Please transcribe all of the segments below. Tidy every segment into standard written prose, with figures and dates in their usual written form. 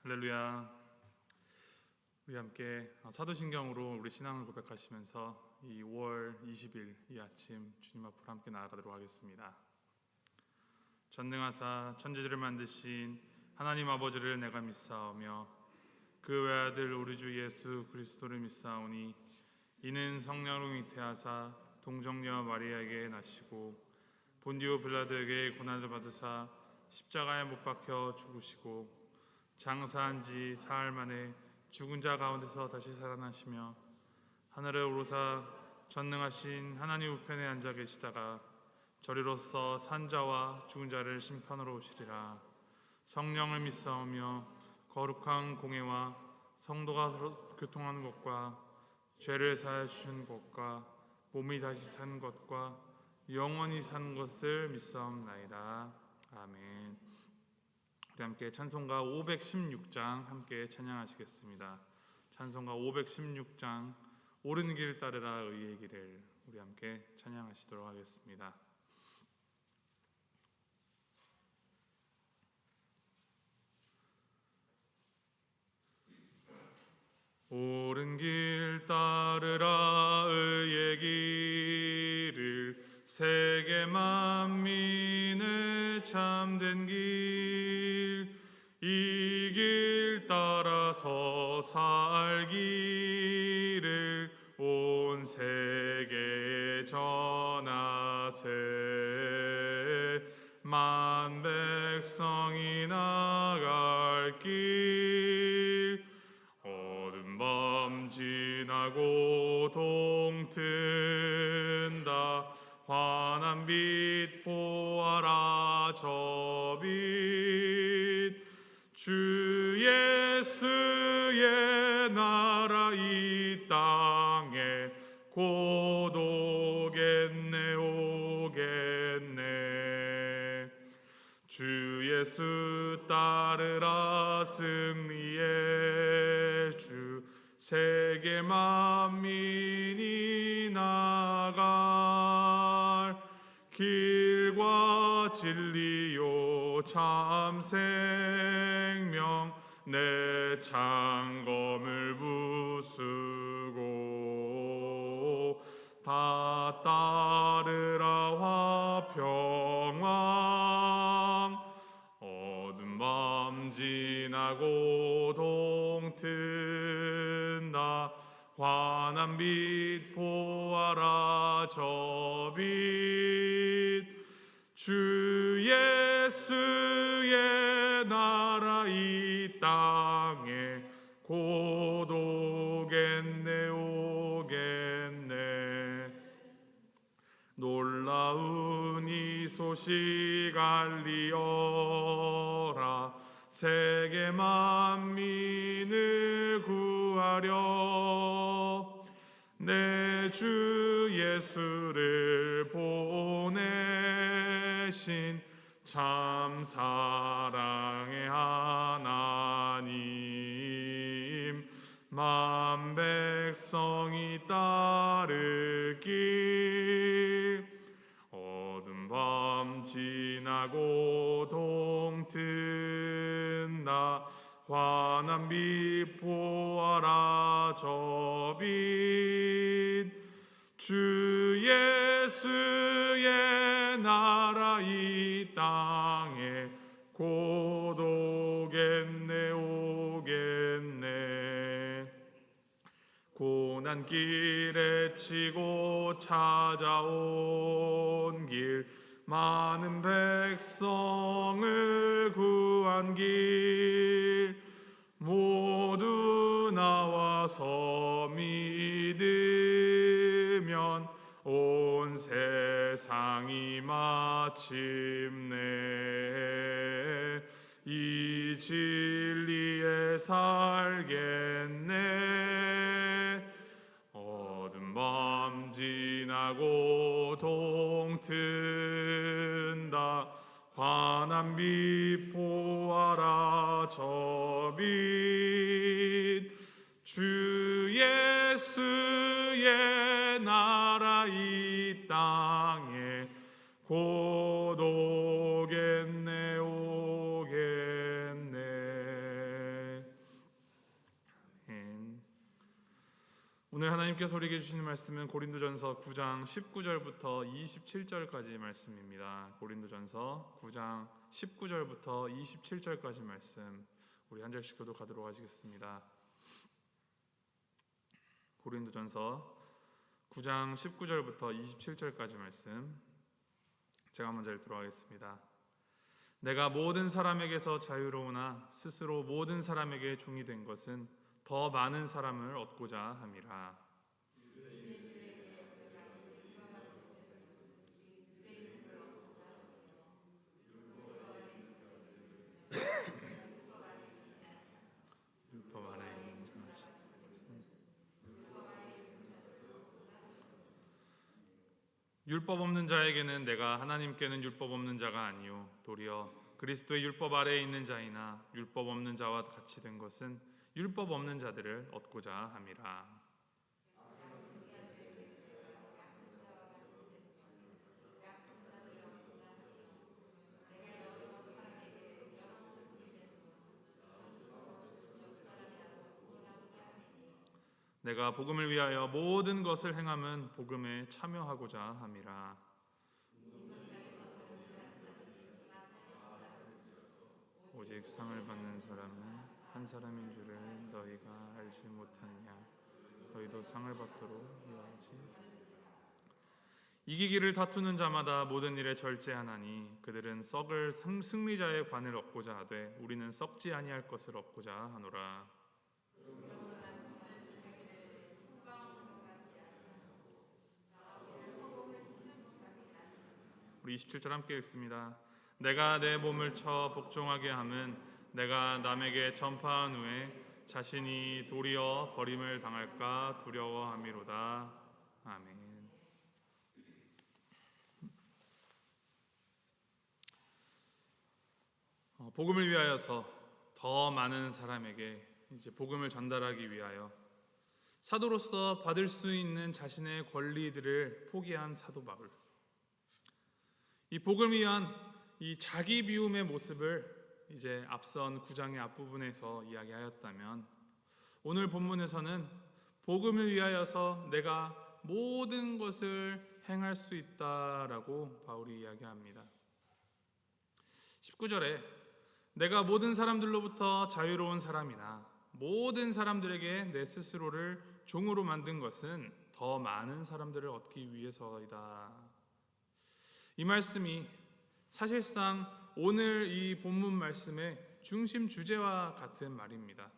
할렐루야. 우리 함께 사도신경으로 우리 신앙을 고백하시면서 이 5월 20일 이 아침 주님 앞으로 함께 나아가도록 하겠습니다. 전능하사 천지를 만드신 하나님 아버지를 내가 믿사오며 그 외아들 우리 주 예수 그리스도를 믿사오니 이는 성령으로 잉태하사 동정녀 마리아에게 나시고 본디오 빌라도에게 고난을 받으사 십자가에 못 박혀 죽으시고 장사한 지 사흘 만에 죽은 자 가운데서 다시 살아나시며 하늘에 오르사 전능하신 하나님 우편에 앉아 계시다가 저리로서 산자와 죽은 자를 심판으로 오시리라. 성령을 믿사오며 거룩한 공회와 성도가 서로 교통하는 것과 죄를 사하여 주시는 것과 몸이 다시 사는 것과 영원히 사는 것을 믿사옵나이다. 아멘. 우리 함께 찬송가 516장 함께 찬양하시겠습니다. 찬송가 516장 옳은 길 따르라 의의 길을 우리 함께 찬양하시도록 하겠습니다. 옳은 길 따르라 의의 길을 세계 만민의 참된 길, 이 길 따라서 살기를 온 세계에 전하세. 만 백성이 나갈 길, 어두운 밤 지나고 동튼다. 환한 빛 보아라 저 빛, 주 예수의 나라 이 땅에 곧 오겠네 오겠네. 주 예수 따르라 승리의 주, 세계 만민이 나갈 길과 진리요 참 생명, 내 창검을 부수고 다 따르라 화평왕. 어두운 밤 지나고 동튼다. 환한 빛 보아라 저 빛, 주 예수의 나라 이 땅에 곧 오겠네 오겠네. 놀라운 이 소식 알리어라. 세계 만민을 구하려 내 주 예수를 보내신 참 사랑의 하나님, 만 백성이 따를 길, 어두운 밤 지나고 동튼다. 환한 빛 보아라 저 빛, 주 예수의 나라 이 땅에 곧 오겠네 오겠네. 고난 길에 치고 찾아온 길, 많은 백성을 구한 길, 모두 나와서 믿으면 온 세상이 마침내 이 진리에 살겠네. 어두운 밤 지나고 동튼다. 환한 빛 보아라 저 빛, 주 예수의 나라 이 땅에 곧 오겠네 오겠네. 오늘 하나님께서 우리에게 주시는 말씀은 고린도전서 9장 19절부터 27절까지 말씀입니다. 고린도전서 9장 19절부터 27절까지 말씀, 우리 한 절씩 교독하도록 하시겠습니다. 고린도전서 9장 19절부터 27절까지 말씀, 제가 먼저 읽도록 하겠습니다. 내가 모든 사람에게서 자유로우나 스스로 모든 사람에게 종이 된 것은 더 많은 사람을 얻고자 함이라. 율법 아래 있는 것은 율법 없는 자에게는 내가 하나님께는 율법 없는 자가 아니요 도리어 그리스도의 율법 아래에 있는 자이나 율법 없는 자와 같이 된 것은 율법 없는 자들을 얻고자 함이라. 내가 복음을 위하여 모든 것을 행함은 복음에 참여하고자 함이라. 오직 상을 받는 사람은 한 사람인 줄을 너희가 알지 못하느냐. 너희도 상을 받도록 해야지. 이기기를 다투는 자마다 모든 일에 절제하나니 그들은 썩을 승리자의 관을 얻고자 하되 우리는 썩지 아니할 것을 얻고자 하노라. 우리 27절 함께 읽습니다. 내가 내 몸을 쳐 복종하게 함은 내가 남에게 전파한 후에 자신이 도리어 버림을 당할까 두려워함이로다. 아멘. 복음을 위하여서 더 많은 사람에게 이제 복음을 전달하기 위하여 사도로서 받을 수 있는 자신의 권리들을 포기한 사도 바울. 이 복음을 위한 이 자기 비움의 모습을 이제 앞선 9장의 앞부분에서 이야기하였다면, 오늘 본문에서는 복음을 위하여서 내가 모든 것을 행할 수 있다라고 바울이 이야기합니다. 19절에 내가 모든 사람들로부터 자유로운 사람이나 모든 사람들에게 내 스스로를 종으로 만든 것은 더 많은 사람들을 얻기 위해서이다. 이 말씀이 사실상 오늘 이 본문 말씀의 중심 주제와 같은 말입니다.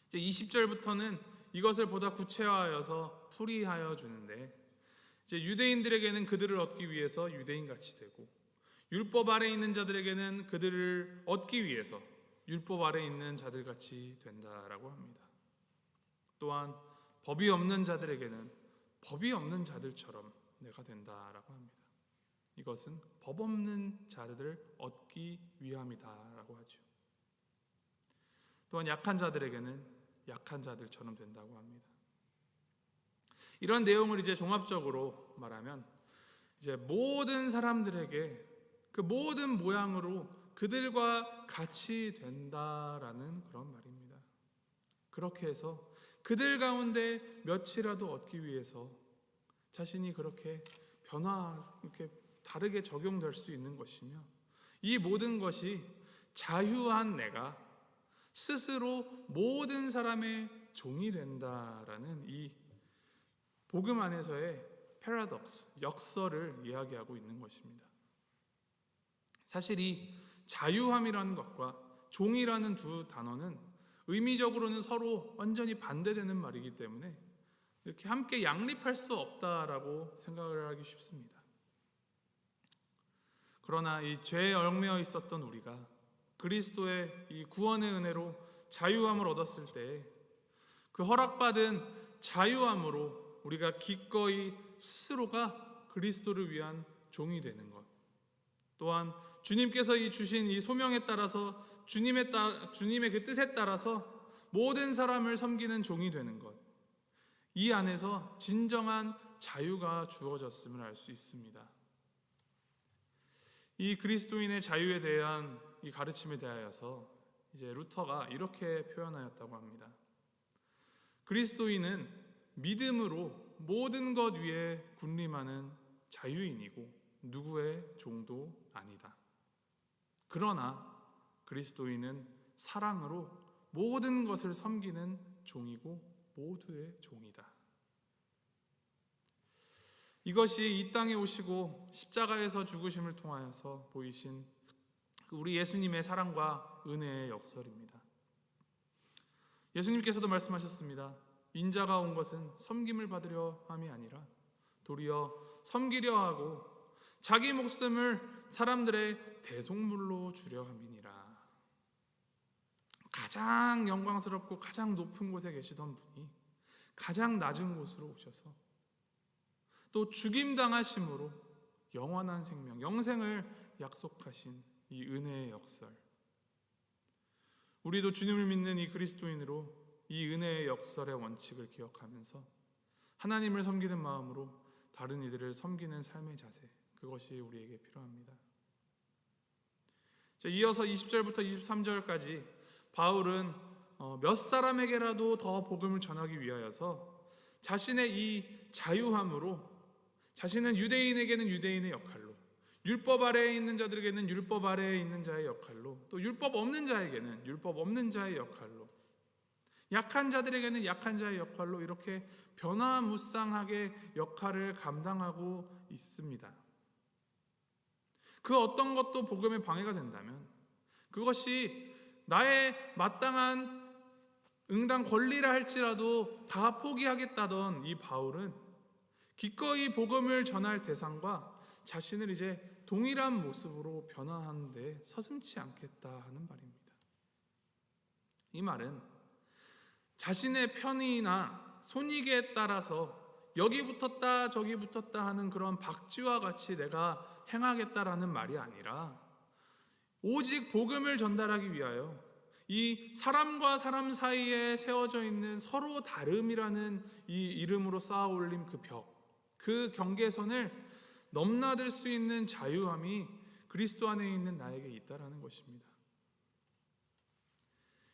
이제 20절부터는 이것을 보다 구체화하여서 풀이하여 주는데, 이제 유대인들에게는 그들을 얻기 위해서 유대인같이 되고, 율법 아래 있는 자들에게는 그들을 얻기 위해서 율법 아래 있는 자들같이 된다라고 합니다. 또한 법이 없는 자들에게는 법이 없는 자들처럼 내가 된다라고 합니다. 이것은 법 없는 자들을 얻기 위함이다라고 하죠. 또한 약한 자들에게는 약한 자들처럼 된다고 합니다. 이런 내용을 이제 종합적으로 말하면 이제 모든 사람들에게 그 모든 모양으로 그들과 같이 된다라는 그런 말입니다. 그렇게 해서 그들 가운데 몇이라도 얻기 위해서 자신이 그렇게 이렇게 다르게 적용될 수 있는 것이며, 이 모든 것이 자유한 내가 스스로 모든 사람의 종이 된다라는 이 복음 안에서의 패러독스, 역설을 이야기하고 있는 것입니다. 사실 이 자유함이라는 것과 종이라는 두 단어는 의미적으로는 서로 완전히 반대되는 말이기 때문에 이렇게 함께 양립할 수 없다라고 생각을 하기 쉽습니다. 그러나 이 죄에 얽매여 있었던 우리가 그리스도의 이 구원의 은혜로 자유함을 얻었을 때, 그 허락받은 자유함으로 우리가 기꺼이 스스로가 그리스도를 위한 종이 되는 것, 또한 주님께서 주신 이 소명에 따라서 주님의 그 뜻에 따라서 모든 사람을 섬기는 종이 되는 것, 이 안에서 진정한 자유가 주어졌음을 알 수 있습니다. 이 그리스도인의 자유에 대한 이 가르침에 대하여서 이제 루터가 이렇게 표현하였다고 합니다. 그리스도인은 믿음으로 모든 것 위에 군림하는 자유인이고 누구의 종도 아니다. 그러나 그리스도인은 사랑으로 모든 것을 섬기는 종이고 모두의 종이다. 이것이 이 땅에 오시고 십자가에서 죽으심을 통하여서 보이신 우리 예수님의 사랑과 은혜의 역설입니다. 예수님께서도 말씀하셨습니다. 인자가 온 것은 섬김을 받으려 함이 아니라 도리어 섬기려 하고 자기 목숨을 사람들의 대속물로 주려 함이니라. 가장 영광스럽고 가장 높은 곳에 계시던 분이 가장 낮은 곳으로 오셔서 또 죽임당하심으로 영원한 생명, 영생을 약속하신 이 은혜의 역설. 우리도 주님을 믿는 이 그리스도인으로 이 은혜의 역설의 원칙을 기억하면서 하나님을 섬기는 마음으로 다른 이들을 섬기는 삶의 자세, 그것이 우리에게 필요합니다. 이어서 20절부터 23절까지 바울은 몇 사람에게라도 더 복음을 전하기 위하여서 자신의 이 자유함으로 자신은 유대인에게는 유대인의 역할로, 율법 아래에 있는 자들에게는 율법 아래에 있는 자의 역할로, 또 율법 없는 자에게는 율법 없는 자의 역할로, 약한 자들에게는 약한 자의 역할로 이렇게 변화무쌍하게 역할을 감당하고 있습니다. 그 어떤 것도 복음의 방해가 된다면 그것이 나의 마땅한 응당 권리라 할지라도 다 포기하겠다던 이 바울은 기꺼이 복음을 전할 대상과 자신을 이제 동일한 모습으로 변화하는데 서슴지 않겠다 하는 말입니다. 이 말은 자신의 편의나 손익에 따라서 여기 붙었다 저기 붙었다 하는 그런 박쥐와 같이 내가 행하겠다라는 말이 아니라 오직 복음을 전달하기 위하여 이 사람과 사람 사이에 세워져 있는 서로 다름이라는 이 이름으로 쌓아 올린 그 벽, 그 경계선을 넘나들 수 있는 자유함이 그리스도 안에 있는 나에게 있다라는 것입니다.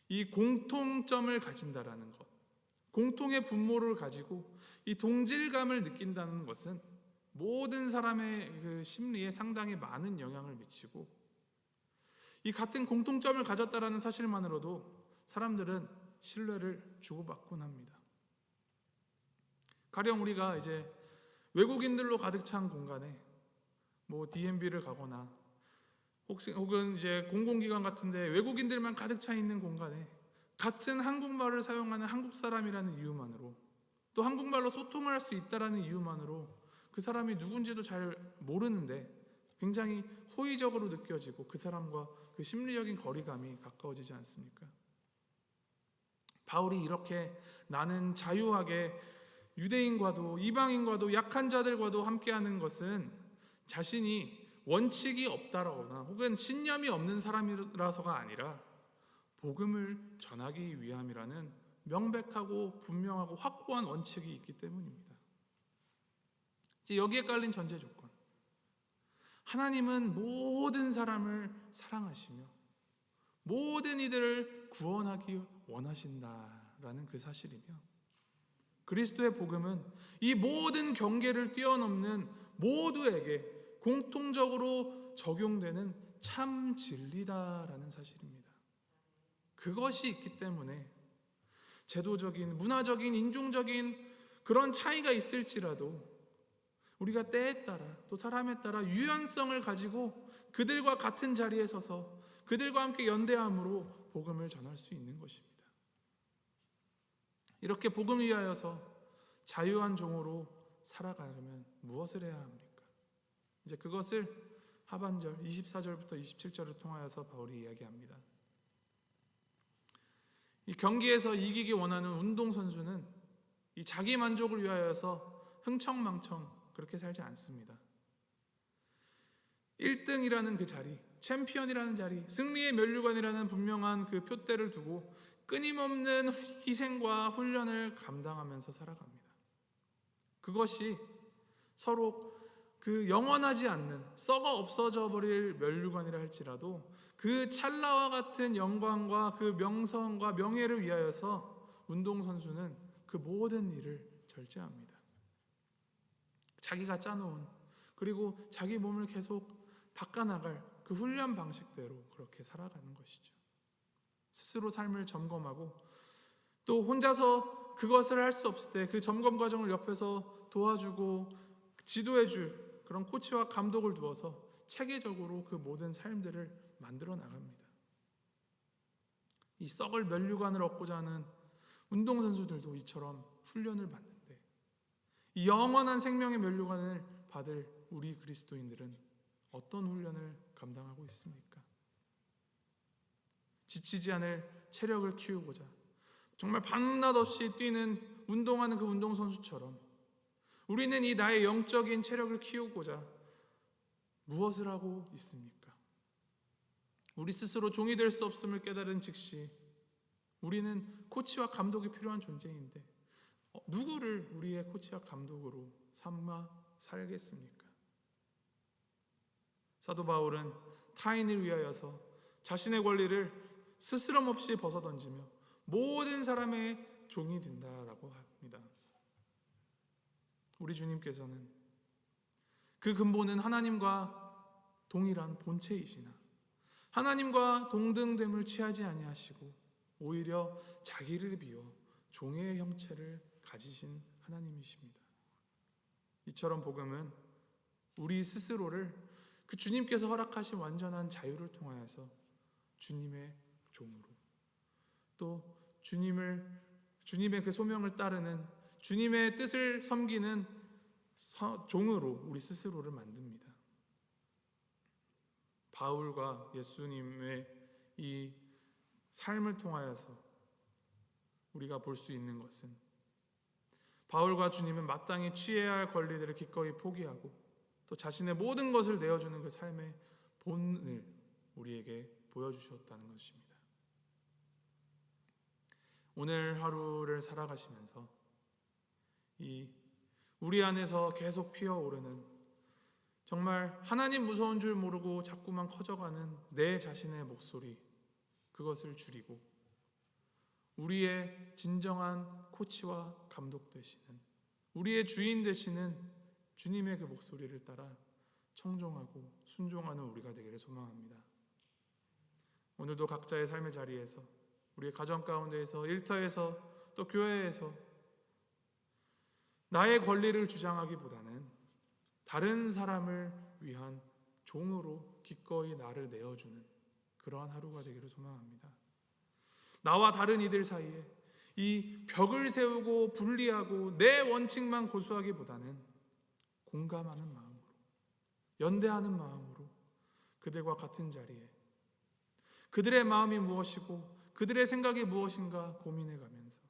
이 공통점을 가진다라는 것, 공통의 분모를 가지고 이 동질감을 느낀다는 것은 모든 사람의 그 심리에 상당히 많은 영향을 미치고 이 같은 공통점을 가졌다라는 사실만으로도 사람들은 신뢰를 주고받곤 합니다. 가령 우리가 이제 외국인들로 가득 찬 공간에 뭐 DMB를 가거나 혹은 이제 공공기관 같은데 외국인들만 가득 차 있는 공간에 같은 한국말을 사용하는 한국 사람이라는 이유만으로 또 한국말로 소통을 할 수 있다라는 이유만으로 그 사람이 누군지도 잘 모르는데 굉장히 호의적으로 느껴지고 그 사람과 그 심리적인 거리감이 가까워지지 않습니까? 바울이 이렇게 나는 자유하게 유대인과도 이방인과도 약한 자들과도 함께하는 것은 자신이 원칙이 없다라거나 혹은 신념이 없는 사람이라서가 아니라 복음을 전하기 위함이라는 명백하고 분명하고 확고한 원칙이 있기 때문입니다. 이제 여기에 깔린 전제 조건, 하나님은 모든 사람을 사랑하시며 모든 이들을 구원하기 원하신다라는 그 사실이며 그리스도의 복음은 이 모든 경계를 뛰어넘는 모두에게 공통적으로 적용되는 참 진리다라는 사실입니다. 그것이 있기 때문에 제도적인, 문화적인, 인종적인 그런 차이가 있을지라도 우리가 때에 따라 또 사람에 따라 유연성을 가지고 그들과 같은 자리에 서서 그들과 함께 연대함으로 복음을 전할 수 있는 것입니다. 이렇게 복음을 위하여서 자유한 종으로 살아가려면 무엇을 해야 합니까? 이제 그것을 하반절 24절부터 27절을 통하여서 바울이 이야기합니다. 이 경기에서 이기기 원하는 운동선수는 이 자기 만족을 위하여서 흥청망청 그렇게 살지 않습니다. 1등이라는 그 자리, 챔피언이라는 자리, 승리의 면류관이라는 분명한 그 표대를 두고 끊임없는 희생과 훈련을 감당하면서 살아갑니다. 그것이 서로 그 영원하지 않는 썩어 없어져 버릴 면류관이라 할지라도 그 찰나와 같은 영광과 그 명성과 명예를 위하여서 운동선수는 그 모든 일을 절제합니다. 자기가 짜놓은, 그리고 자기 몸을 계속 바꿔나갈 그 훈련 방식대로 그렇게 살아가는 것이죠. 스스로 삶을 점검하고 또 혼자서 그것을 할 수 없을 때 그 점검 과정을 옆에서 도와주고 지도해줄 그런 코치와 감독을 두어서 체계적으로 그 모든 삶들을 만들어 나갑니다. 이 썩을 면류관을 얻고자 하는 운동선수들도 이처럼 훈련을 받는데, 이 영원한 생명의 면류관을 받을 우리 그리스도인들은 어떤 훈련을 감당하고 있습니까? 지치지 않을 체력을 키우고자 정말 밤낮 없이 뛰는 운동하는 그 운동선수처럼 우리는 이 나의 영적인 체력을 키우고자 무엇을 하고 있습니까? 우리 스스로 종이 될 수 없음을 깨달은 즉시 우리는 코치와 감독이 필요한 존재인데 누구를 우리의 코치와 감독으로 삼아 살겠습니까? 사도 바울은 타인을 위하여서 자신의 권리를 스스럼 없이 벗어던지며 모든 사람의 종이 된다라고 합니다. 우리 주님께서는 그 근본은 하나님과 동일한 본체이시나 하나님과 동등됨을 취하지 아니하시고 오히려 자기를 비워 종의 형체를 가지신 하나님이십니다. 이처럼 복음은 우리 스스로를 그 주님께서 허락하신 완전한 자유를 통하여서 주님의 종으로, 또 주님의 그 소명을 따르는 주님의 뜻을 섬기는 종으로 우리 스스로를 만듭니다. 바울과 예수님의 이 삶을 통하여서 우리가 볼 수 있는 것은 바울과 주님은 마땅히 취해야 할 권리들을 기꺼이 포기하고 또 자신의 모든 것을 내어주는 그 삶의 본을 우리에게 보여주셨다는 것입니다. 오늘 하루를 살아가시면서 이 우리 안에서 계속 피어오르는 정말 하나님 무서운 줄 모르고 자꾸만 커져가는 내 자신의 목소리, 그것을 줄이고 우리의 진정한 코치와 감독 되시는, 우리의 주인 되시는 주님의 그 목소리를 따라 청종하고 순종하는 우리가 되기를 소망합니다. 오늘도 각자의 삶의 자리에서, 우리의 가정 가운데에서, 일터에서, 또 교회에서 나의 권리를 주장하기보다는 다른 사람을 위한 종으로 기꺼이 나를 내어주는 그러한 하루가 되기를 소망합니다. 나와 다른 이들 사이에 이 벽을 세우고 분리하고 내 원칙만 고수하기보다는 공감하는 마음으로, 연대하는 마음으로 그들과 같은 자리에 그들의 마음이 무엇이고 그들의 생각이 무엇인가 고민해가면서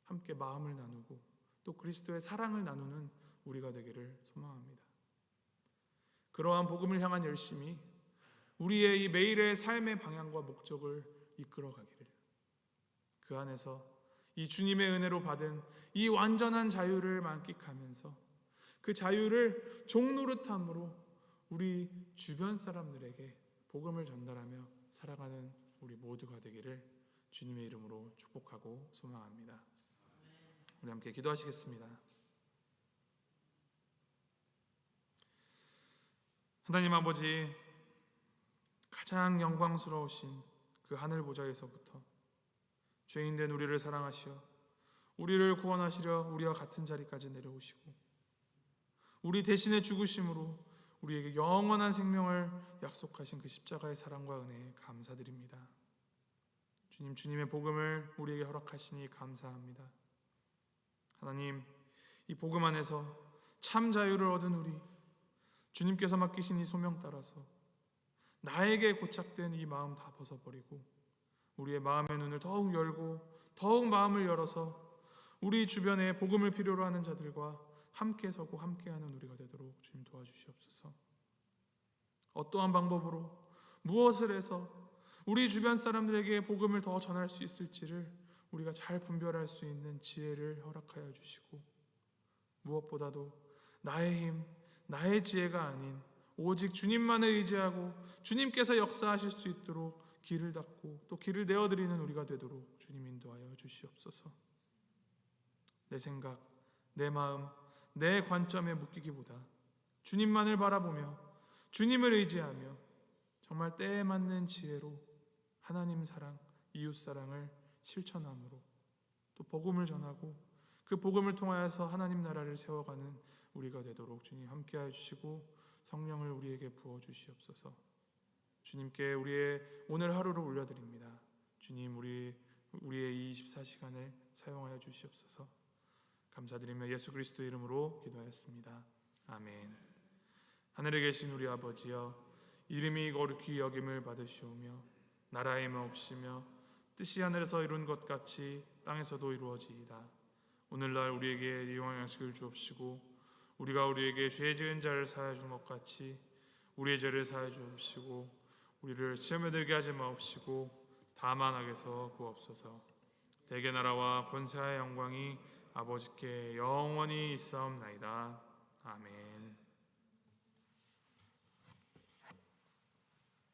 함께 마음을 나누고 또 그리스도의 사랑을 나누는 우리가 되기를 소망합니다. 그러한 복음을 향한 열심이 우리의 이 매일의 삶의 방향과 목적을 이끌어가기를, 그 안에서 이 주님의 은혜로 받은 이 완전한 자유를 만끽하면서 그 자유를 종노릇함으로 우리 주변 사람들에게 복음을 전달하며 살아가는 우리 모두가 되기를 주님의 이름으로 축복하고 소망합니다. 우리 함께 기도하시겠습니다. 하나님 아버지, 가장 영광스러우신 그 하늘 보좌에서부터 죄인된 우리를 사랑하시어 우리를 구원하시려 우리와 같은 자리까지 내려오시고 우리 대신에 죽으심으로 우리에게 영원한 생명을 약속하신 그 십자가의 사랑과 은혜에 감사드립니다. 주님, 주님의 복음을 우리에게 허락하시니 감사합니다. 하나님, 이 복음 안에서 참 자유를 얻은 우리, 주님께서 맡기신 이 소명 따라서 나에게 고착된 이 마음 다 벗어버리고 우리의 마음의 눈을 더욱 열고 더욱 마음을 열어서 우리 주변에 복음을 필요로 하는 자들과 함께 서고 함께하는 우리가 되도록 주님 도와주시옵소서. 어떠한 방법으로 무엇을 해서 우리 주변 사람들에게 복음을 더 전할 수 있을지를 우리가 잘 분별할 수 있는 지혜를 허락하여 주시고, 무엇보다도 나의 힘, 나의 지혜가 아닌 오직 주님만을 의지하고 주님께서 역사하실 수 있도록 길을 닫고 또 길을 내어드리는 우리가 되도록 주님 인도하여 주시옵소서. 내 생각, 내 마음, 내 관점에 묶이기보다 주님만을 바라보며 주님을 의지하며 정말 때에 맞는 지혜로 하나님 사랑, 이웃 사랑을 실천함으로 또 복음을 전하고 그 복음을 통하여서 하나님 나라를 세워가는 우리가 되도록 주님 함께하여 주시고 성령을 우리에게 부어 주시옵소서. 주님께 우리의 오늘 하루를 올려드립니다. 주님 우리의 이 24시간을 사용하여 주시옵소서. 감사드리며 예수 그리스도의 이름으로 기도하였습니다. 아멘. 하늘에 계신 우리 아버지여, 이름이 거룩히 여김을 받으시오며 나라의 마옵시며 뜻이 하늘에서 이룬 것 같이 땅에서도 이루어지이다. 오늘날 우리에게 일용할 양식을 주옵시고 우리가 우리에게 죄 지은 자를 사하여 준 것 같이 우리의 죄를 사하여 주옵시고 우리를 시험에 들게 하지 마옵시고 다만 악에서 구하옵소서. 대개 나라와 권세와 영광이 아버지께 영원히 있사옵나이다. 아멘.